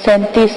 37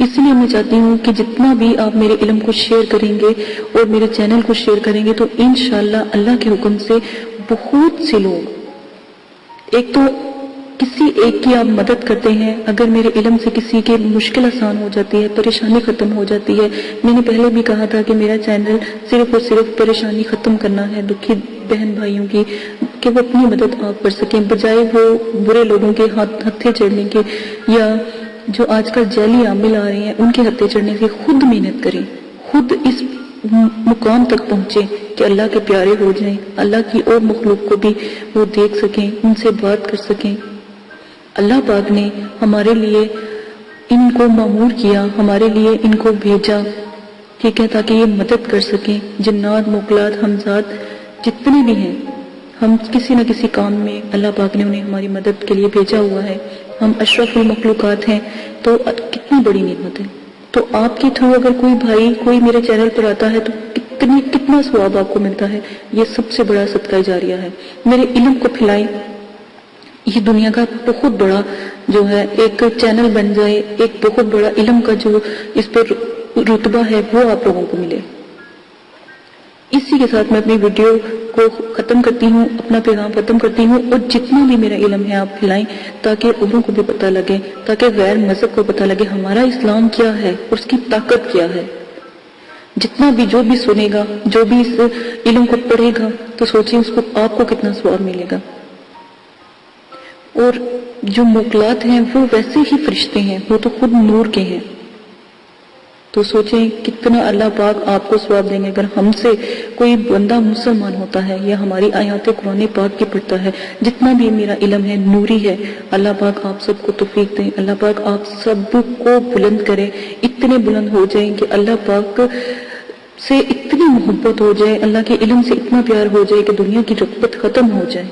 اس لیے میں چاہتی ہوں کہ جتنا بھی آپ میرے علم کو شیئر کریں گے اور میرے چینل کو شیئر کریں گے تو انشاءاللہ اللہ کے حکم سے بہت سے لوگ، ایک تو کسی ایک کی آپ مدد کرتے ہیں، اگر میرے علم سے کسی کی مشکل آسان ہو جاتی ہے، پریشانی ختم ہو جاتی ہے. میں نے پہلے بھی کہا تھا کہ میرا چینل صرف اور صرف پریشانی ختم کرنا ہے دکھی بہن بھائیوں کی، کہ وہ اپنی مدد آپ کر سکیں بجائے وہ برے لوگوں کے ہتھے چڑھنے کے یا جو آج کل جعلی عامل آ رہے ہیں ان کے ہتھے چڑھنے سے خود محنت کریں، خود اس مقام تک پہنچے کہ اللہ کے پیارے ہو جائیں، اللہ کی اور مخلوق کو بھی وہ دیکھ سکیں، ان سے بات کر سکیں. اللہ پاک نے ہمارے لیے ان کو معمور کیا، ہمارے لیے ان کو بھیجا، ٹھیک ہے، تاکہ یہ مدد کر سکیں. جنات، موکلات، ہمزاد جتنے بھی ہیں، ہم کسی نہ کسی کام میں اللہ پاک نے انہیں ہماری مدد کے لیے بھیجا ہوا ہے. ہم اشرف المخلوقات ہیں تو کتنی بڑی نعمت ہے. تو آپ کے تھرو اگر کوئی بھائی کوئی میرے چینل پر آتا ہے تو کتنا ثواب آپ کو ملتا ہے. یہ سب سے بڑا صدقہ جاریہ ہے. میرے علم کو پھیلائیں، یہ دنیا کا بہت بڑا جو ہے ایک چینل بن جائے، ایک بہت بڑا علم کا جو اس پر رتبہ ہے وہ آپ لوگوں کو ملے. اسی کے ساتھ میں اپنی ویڈیو کو ختم کرتی ہوں، اپنا پیغام ختم کرتی ہوں. اور جتنا بھی میرا علم ہے آپ پھیلائیں تاکہ اوروں کو بھی پتہ لگے، تاکہ غیر مذہب کو پتہ لگے ہمارا اسلام کیا ہے اور اس کی طاقت کیا ہے. جتنا بھی جو بھی سنے گا، جو بھی اس علم کو پڑھے گا تو سوچیں اس کو آپ کو کتنا ثواب ملے گا. اور جو موکلات ہیں وہ ویسے ہی فرشتے ہیں، وہ تو خود نور کے ہیں. تو سوچیں کتنا اللہ پاک آپ کو ثواب دیں گے. اگر ہم سے کوئی بندہ مسلمان ہوتا ہے یا ہماری آیات قرآن پاک کی پڑھتا ہے، جتنا بھی میرا علم ہے نوری ہے، اللہ پاک آپ سب کو توفیق دیں. اللہ پاک آپ سب کو بلند کرے، اتنے بلند ہو جائیں کہ اللہ پاک سے اتنی محبت ہو جائے، اللہ کے علم سے اتنا پیار ہو جائے کہ دنیا کی رغبت ختم ہو جائے.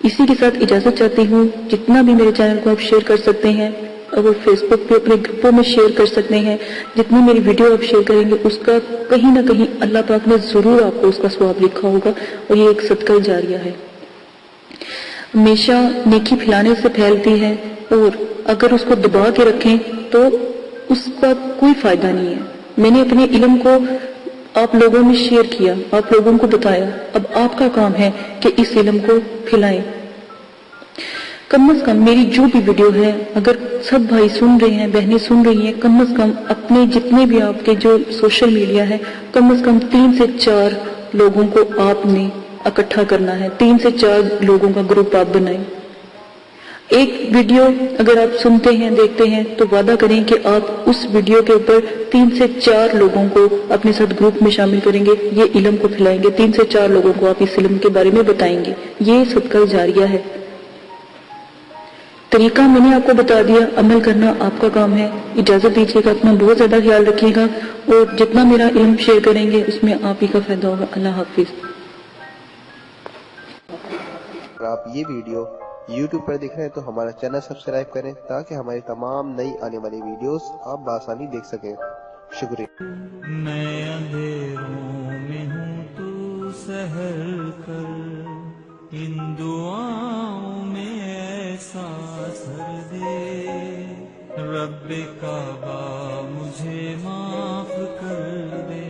اسی کے ساتھ اجازت چاہتی ہوں. جتنا بھی میرے چینل کو آپ شیئر کر سکتے ہیں اور فیس بک پہ اپنے گروپوں میں شیئر کر سکتے ہیں، جتنی میری ویڈیو آپ شیئر کریں گے اس کا کہیں نہ کہیں اللہ پاک نے ضرور آپ کو اس کا ثواب لکھا ہوگا. اور یہ ایک صدقہ جاریہ ہے، ہمیشہ نیکی پھیلانے سے پھیلتی ہے، اور اگر اس کو دبا کے رکھیں تو اس کا کوئی فائدہ نہیں ہے. میں نے اپنے علم کو آپ لوگوں میں شیئر کیا، آپ لوگوں کو بتایا، اب آپ کا کام ہے کہ اس علم کو پھیلائیں. کم از کم میری جو بھی ویڈیو ہے اگر سب بھائی سن رہے ہیں، بہنیں سن رہی ہیں، کم از کم اپنے جتنے بھی آپ کے جو سوشل میڈیا ہے کم از کم 3 سے 4 لوگوں کو آپ نے اکٹھا کرنا ہے. 3 سے 4 لوگوں کا گروپ آپ بنائیں. ایک ویڈیو اگر آپ سنتے ہیں، دیکھتے ہیں تو وعدہ کریں کہ آپ اس ویڈیو کے اوپر 3 سے 4 لوگوں کو اپنے ساتھ گروپ میں شامل کریں گے، یہ علم کو پھیلائیں گے. 3 سے 4 لوگوں کو آپ اس علم کے بارے میں بتائیں گے. یہ صدقہ جاریہ ہے. طریقہ میں نے آپ کو بتا دیا، عمل کرنا آپ کا کام ہے. اجازت دیجیے گا، اپنا بہت زیادہ خیال رکھیے گا، اور جتنا میرا علم شیئر کریں گے اس میں آپ ہی کا فائدہ ہوگا. اللہ حافظ. اگر آپ یہ ویڈیو YouTube پر دیکھ رہے ہیں تو ہمارا چینل سبسکرائب کریں تاکہ ہماری تمام نئی آنے والی ویڈیوز آپ بآسانی دیکھ سکیں. شکریہ. میں اندھیروں میں ہوں تو سحر کر، ان دعاؤں میں ایسا اثر دے، رب کعبہ مجھے معاف کر دے.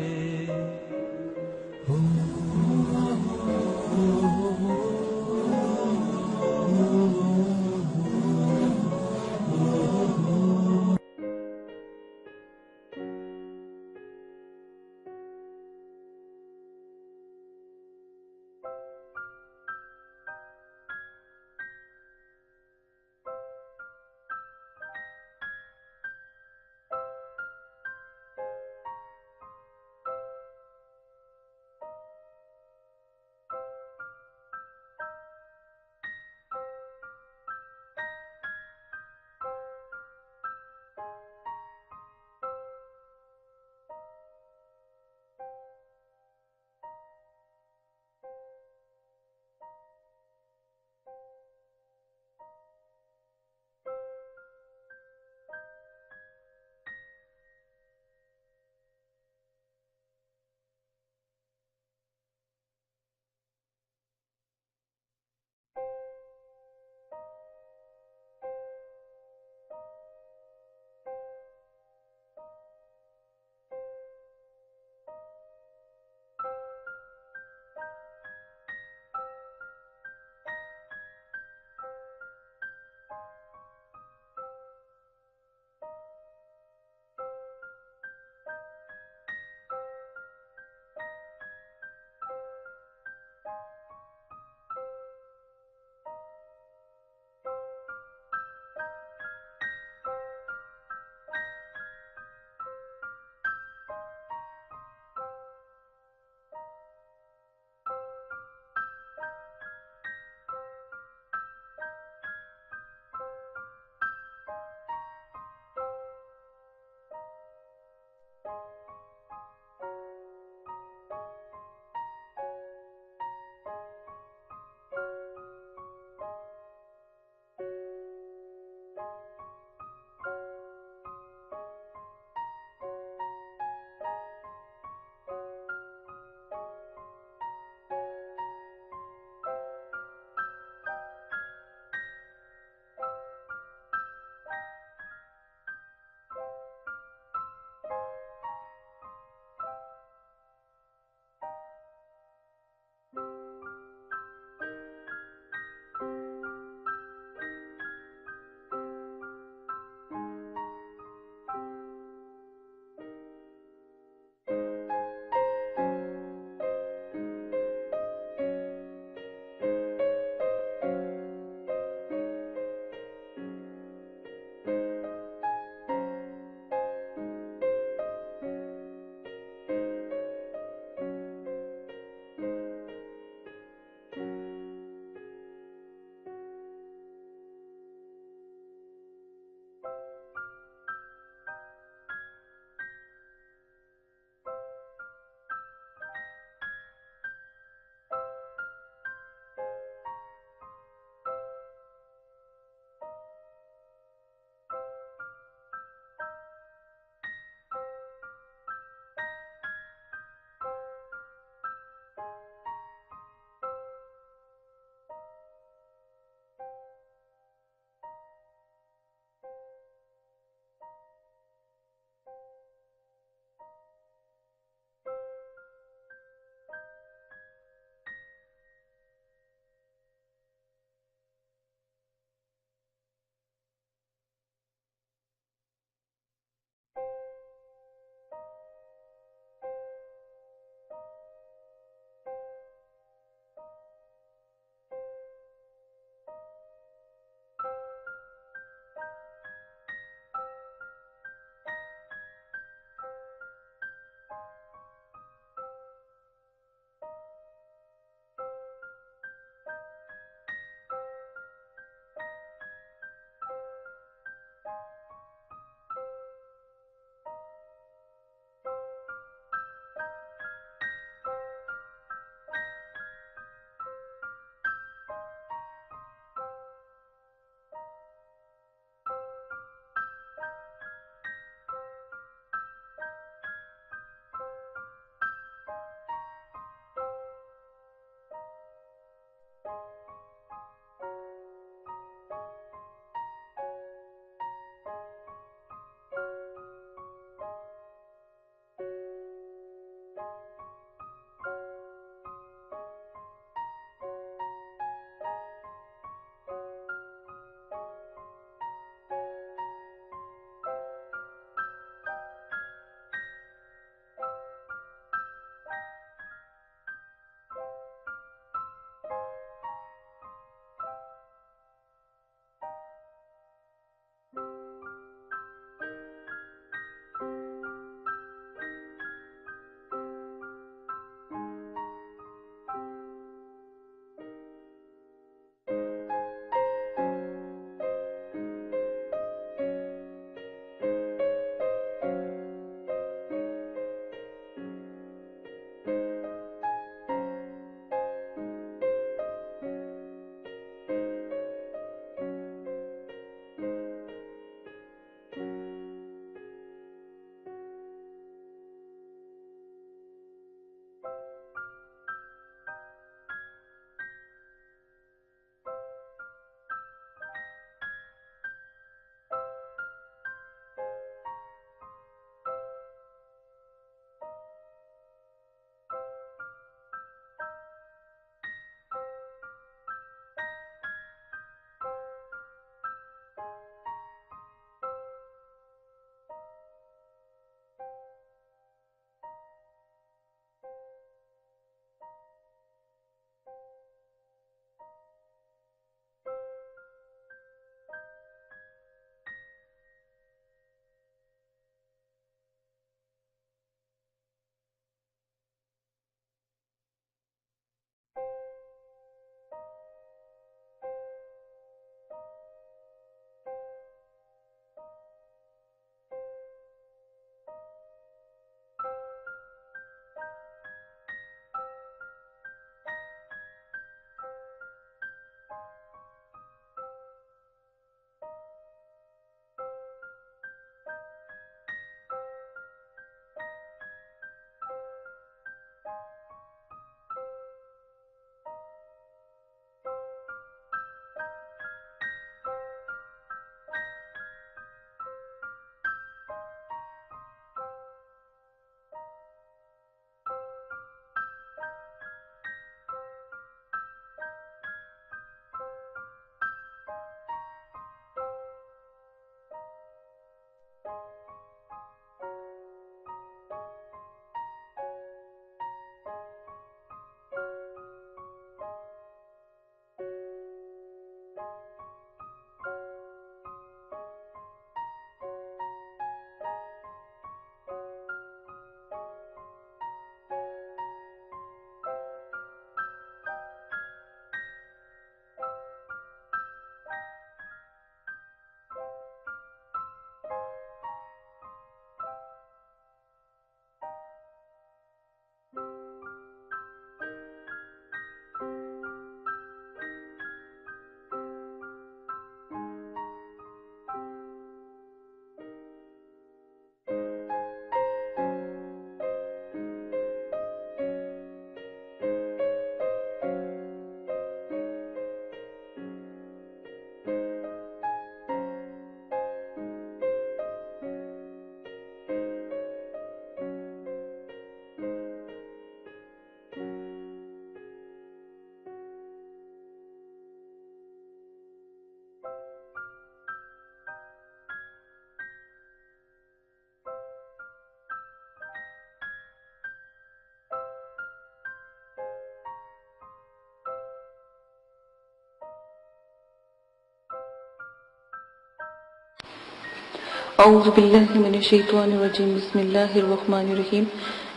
اعوذ باللہ من الشیطان الرجیم، بسم اللہ الرحمن الرحیم۔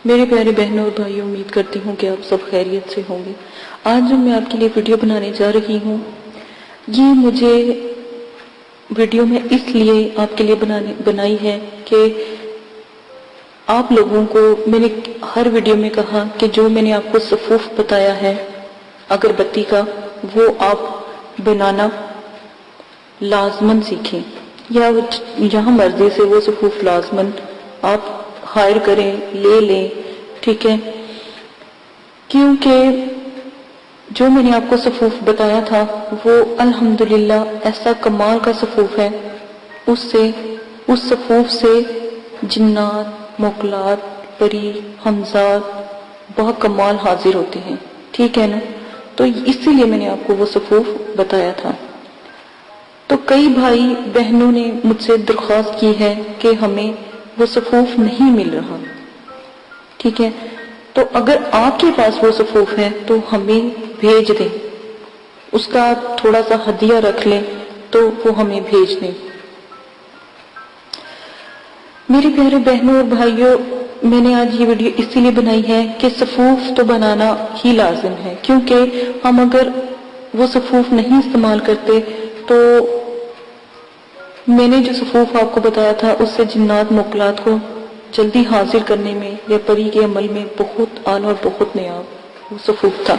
میرے پیارے بہنوں اور بھائیوں، امید کرتی ہوں کہ آپ سب خیریت سے ہوں گے۔ آج جو میں آپ کے لیے ویڈیو بنانے جا رہی ہوں، یہ مجھے ویڈیو میں اس لیے آپ کے لیے بنائی ہے کہ آپ لوگوں کو میں نے ہر ویڈیو میں کہا کہ جو میں نے آپ کو صفوف بتایا ہے اگربتی کا، وہ آپ بنانا لازماً سیکھیں، یا جہاں مرضی سے وہ صفوف لازماً آپ ہائر کریں، لے لیں، ٹھیک ہے؟ کیونکہ جو میں نے آپ کو صفوف بتایا تھا وہ الحمدللہ ایسا کمال کا صفوف ہے، اس صفوف سے جنات، موکلات، پری، ہمزاد بہت کمال حاضر ہوتے ہیں، ٹھیک ہے نا؟ تو اسی لیے میں نے آپ کو وہ صفوف بتایا تھا۔ تو کئی بھائی بہنوں نے مجھ سے درخواست کی ہے کہ ہمیں وہ صفوف نہیں مل رہا، ٹھیک ہے؟ تو اگر آپ کے پاس وہ صفوف ہے تو ہمیں بھیج دیں، اس کا آپ تھوڑا سا ہدیہ رکھ لیں تو وہ ہمیں بھیج دیں۔ میرے پیارے بہنوں اور بھائیوں، میں نے آج یہ ویڈیو اسی لیے بنائی ہے کہ صفوف تو بنانا ہی لازم ہے، کیونکہ ہم اگر وہ صفوف نہیں استعمال کرتے تو میں نے جو صفوف آپ کو بتایا تھا اس سے جنات موکلات کو جلدی حاضر کرنے میں یا پری کے عمل میں بہت اعلیٰ اور بہت نیاب وہ صفوف تھا۔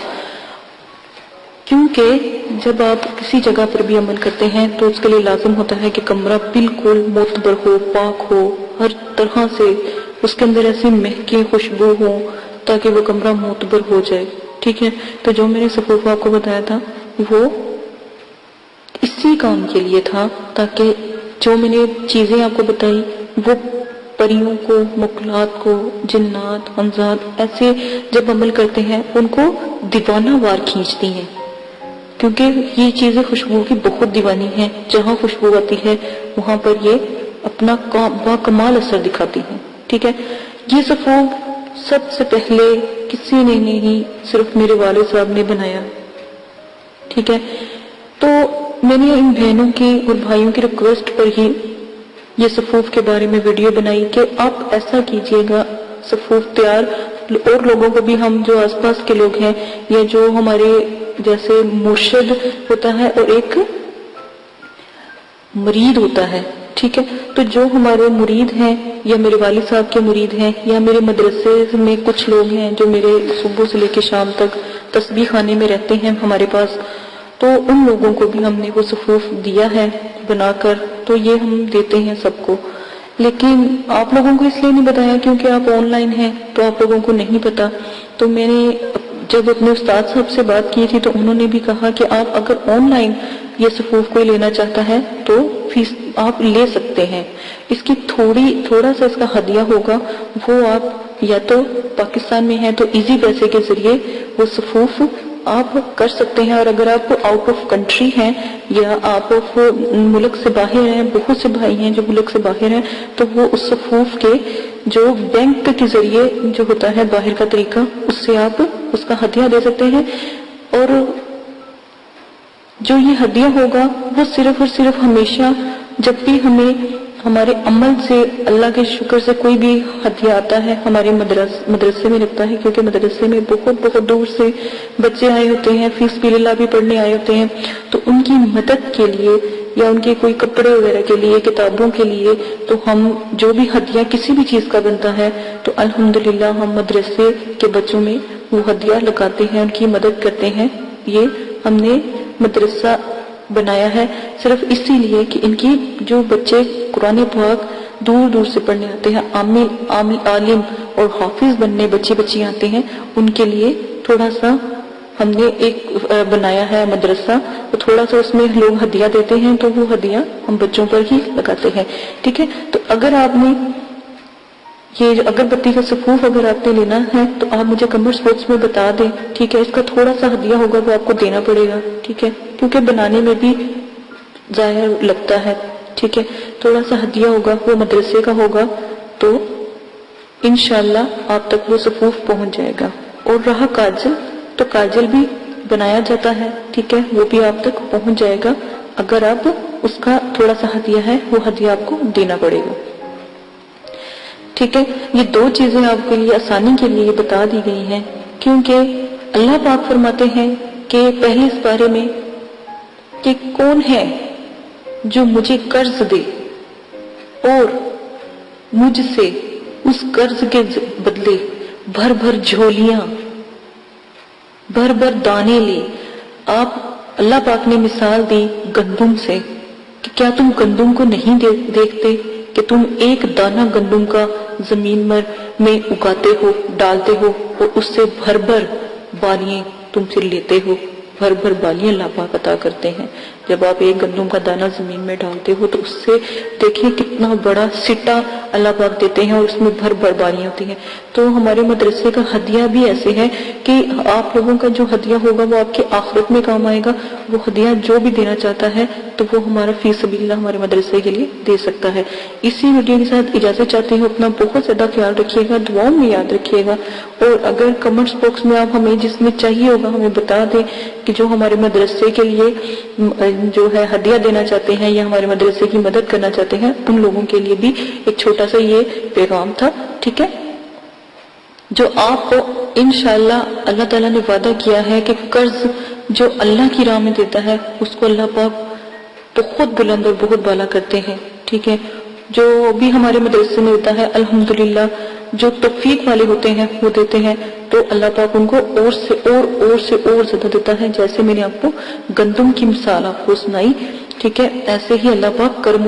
کیونکہ جب آپ کسی جگہ پر بھی عمل کرتے ہیں تو اس کے لیے لازم ہوتا ہے کہ کمرہ بالکل معتبر ہو، پاک ہو، ہر طرح سے اس کے اندر ایسی مہکیں خوشبو ہو تاکہ وہ کمرہ معتبر ہو جائے، ٹھیک ہے؟ تو جو میں نے صفوف آپ کو بتایا تھا وہ اسی کام کے لیے تھا، تاکہ جو میں نے چیزیں آپ کو بتائی وہ پریوں کو، موکلات کو، جنات، ہمزاد ایسے جب عمل کرتے ہیں ان کو دیوانہ وار کھینچتی ہیں، کیونکہ یہ چیزیں خوشبو کی بہت دیوانی ہیں، جہاں خوشبو آتی ہے وہاں پر یہ اپنا باکمال اثر دکھاتی ہیں، ٹھیک ہے؟ یہ صفوف سب سے پہلے کسی نے نہیں، صرف میرے والد صاحب نے بنایا، ٹھیک ہے؟ تو میں نے ان بہنوں کی اور بھائیوں کی ریکویسٹ پر ہی یہ صفوف کے بارے میں ویڈیو بنائی کہ آپ ایسا کیجئے گا، صفوف تیار اور لوگوں کو بھی، ہم جو آس پاس کے لوگ ہیں یا جو ہمارے جیسے مرشد ہوتا ہے اور ایک مرید ہوتا ہے، ٹھیک ہے؟ تو جو ہمارے مرید ہیں یا میرے والد صاحب کے مرید ہیں یا میرے مدرسے میں کچھ لوگ ہیں جو میرے صبح سے لے کے شام تک تسبیح خانے میں رہتے ہیں ہمارے پاس، تو ان لوگوں کو بھی ہم نے وہ صفوف دیا ہے بنا کر، تو یہ ہم دیتے ہیں سب کو۔ لیکن آپ لوگوں کو اس لیے نہیں بتایا کیونکہ آپ آن لائن ہیں تو آپ لوگوں کو نہیں پتا۔ تو میں نے جب اپنے استاد صاحب سے بات کی تھی تو انہوں نے بھی کہا کہ آپ اگر آن لائن یہ صفوف کوئی لینا چاہتا ہے تو فیس آپ لے سکتے ہیں، اس کی تھوڑا سا اس کا ہدیہ ہوگا، وہ آپ یا تو پاکستان میں ہیں تو ایزی پیسے کے ذریعے وہ صفوف آپ کر سکتے ہیں، اور اگر آپ آؤٹ آف کنٹری ہیں یا آپ ملک سے باہر ہیں، بہت سے بھائی ہیں جو ملک سے باہر ہیں، تو وہ اس صفوف کے جو بینک کے ذریعے جو ہوتا ہے باہر کا طریقہ، اس سے آپ اس کا ہدیہ دے سکتے ہیں۔ اور جو یہ ہدیہ ہوگا وہ صرف اور صرف ہمیشہ جب بھی ہمیں ہمارے عمل سے، اللہ کے شکر سے کوئی بھی ہدیہ آتا ہے، ہمارے مدرسے میں لگتا ہے، کیونکہ مدرسے میں بہت دور سے بچے آئے ہوتے ہیں، فی سبیل اللہ بھی پڑھنے آئے ہوتے ہیں، تو ان کی مدد کے لیے یا ان کے کوئی کپڑے وغیرہ کے لیے، کتابوں کے لیے، تو ہم جو بھی ہدیہ کسی بھی چیز کا بنتا ہے تو الحمدللہ ہم مدرسے کے بچوں میں وہ ہدیہ لگاتے ہیں، ان کی مدد کرتے ہیں۔ یہ ہم نے مدرسہ بنایا ہے صرف اسی لیے کہ ان کی جو بچے قرآن پاک دور دور سے پڑھنے آتے ہیں، عالم اور حافظ بننے بچے آتے ہیں، ان کے لیے تھوڑا سا ہم نے ایک بنایا ہے مدرسہ، تو تھوڑا سا اس میں لوگ ہدیہ دیتے ہیں تو وہ ہدیہ ہم بچوں پر ہی لگاتے ہیں، ٹھیک ہے؟ تو اگر آپ نے یہ اگربتی کا صفوف اگر آپ نے لینا ہے تو آپ مجھے کمنٹ باکس میں بتا دیں، ٹھیک ہے؟ اس کا تھوڑا سا ہدیہ ہوگا وہ آپ کو دینا پڑے گا، ٹھیک ہے؟ کیونکہ بنانے میں بھی ظاہر لگتا ہے، ٹھیک ہے؟ تھوڑا سا ہدیہ ہوگا، وہ مدرسے کا ہوگا، تو انشاءاللہ آپ تک وہ صفوف پہنچ جائے گا۔ اور رہا کاجل، تو کاجل بھی بنایا جاتا ہے، ٹھیک ہے؟ وہ بھی آپ تک پہنچ جائے گا اگر آپ اس کا تھوڑا سا ہدیہ ہے، وہ ہدیہ آپ کو دینا پڑے گا، ٹھیک ہے۔ یہ دو چیزیں آپ کے لیے آسانی کے لیے بتا دی گئی ہیں، کیونکہ اللہ پاک فرماتے ہیں کہ پہلے اس بارے میں کہ کون ہے جو مجھے قرض دے اور مجھ سے اس قرض کے بدلے بھر بھر جھولیاں، بھر بھر دانے لے۔ آپ اللہ پاک نے مثال دی گندم سے کہ کیا تم گندم کو نہیں دیکھتے کہ تم ایک دانہ گندم کا زمین میں اگاتے ہو، ڈالتے ہو، اور اس سے بھر بھر بالیاں تم سے لیتے ہو، بھر بھر بالیاں اللہ پاک عطا کرتے ہیں۔ جب آپ ایک گندم کا دانہ زمین میں ڈالتے ہو تو اس سے دیکھیں کتنا بڑا سٹا اللہ پاک دیتے ہیں، اور اس میں بھر بھر بالیاں ہوتی ہیں۔ تو ہمارے مدرسے کا ہدیہ بھی ایسے ہے کہ آپ لوگوں کا جو ہدیہ ہوگا وہ آپ کے آخرت میں کام آئے گا۔ وہ ہدیہ جو بھی دینا چاہتا ہے تو وہ ہمارا فی سبیل اللہ ہمارے مدرسے کے لیے دے سکتا ہے۔ اسی ویڈیو کے ساتھ اجازت چاہتی ہوں، اپنا بہت زیادہ خیال رکھیے گا، دعاؤں میں یاد رکھیے گا، اور اگر کمنٹس باکس میں آپ ہمیں جس میں چاہیے ہوگا ہمیں بتا دیں کہ جو ہمارے مدرسے کے لیے جو ہے ہدیہ دینا چاہتے ہیں یا ہمارے مدرسے کی مدد کرنا چاہتے ہیں، ان لوگوں کے لیے بھی ایک چھوٹا سا یہ پیغام تھا، ٹھیک ہے۔ جو آپ کو انشاءاللہ اللہ تعالیٰ نے وعدہ کیا ہے کہ قرض جو اللہ کی راہ میں دیتا ہے اس کو اللہ پاک بہت بلند اور بہت بالا کرتے ہیں، ٹھیک ہے۔ جو بھی ہمارے مدرسے میں ہوتا ہے الحمدللہ جو توفیق والے ہوتے ہیں وہ دیتے ہیں، تو اللہ پاک ان کو اور سے اور زیادہ دیتا ہے۔ جیسے میں نے آپ کو گندم کی مثال آپ کو سنائی، ٹھیک ہے، ایسے ہی اللہ پاک کرم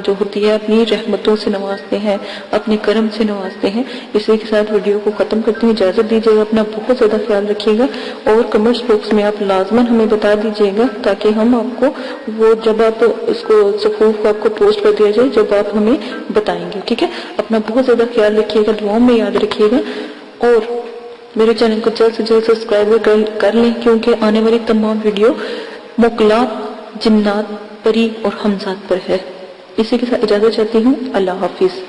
جو ہوتی ہے اپنی رحمتوں سے نوازتے ہیں، اپنے کرم سے نوازتے ہیں۔ اسی کے ساتھ ویڈیو کو ختم کرتے ہیں، اجازت دیجیے گا، اپنا بہت زیادہ خیال رکھیے گا، اور کمنٹس باکس میں آپ لازماً ہمیں بتا دیجیے گا تاکہ ہم آپ کو وہ جب آپ اس کو صفوف کو آپ کو پوسٹ کر دیا جائے جب آپ ہمیں بتائیں گے، ٹھیک ہے۔ اپنا بہت زیادہ خیال رکھیے گا، دعاؤں میں یاد رکھیے گا، اور میرے چینل کو جلد سے جلد سبسکرائب کر لیں، کیونکہ آنے والی تمام ویڈیو موکلات، جنات، پری اور حمزات پر ہے۔ اسی کے ساتھ اجازت چاہتی ہوں، اللہ حافظ۔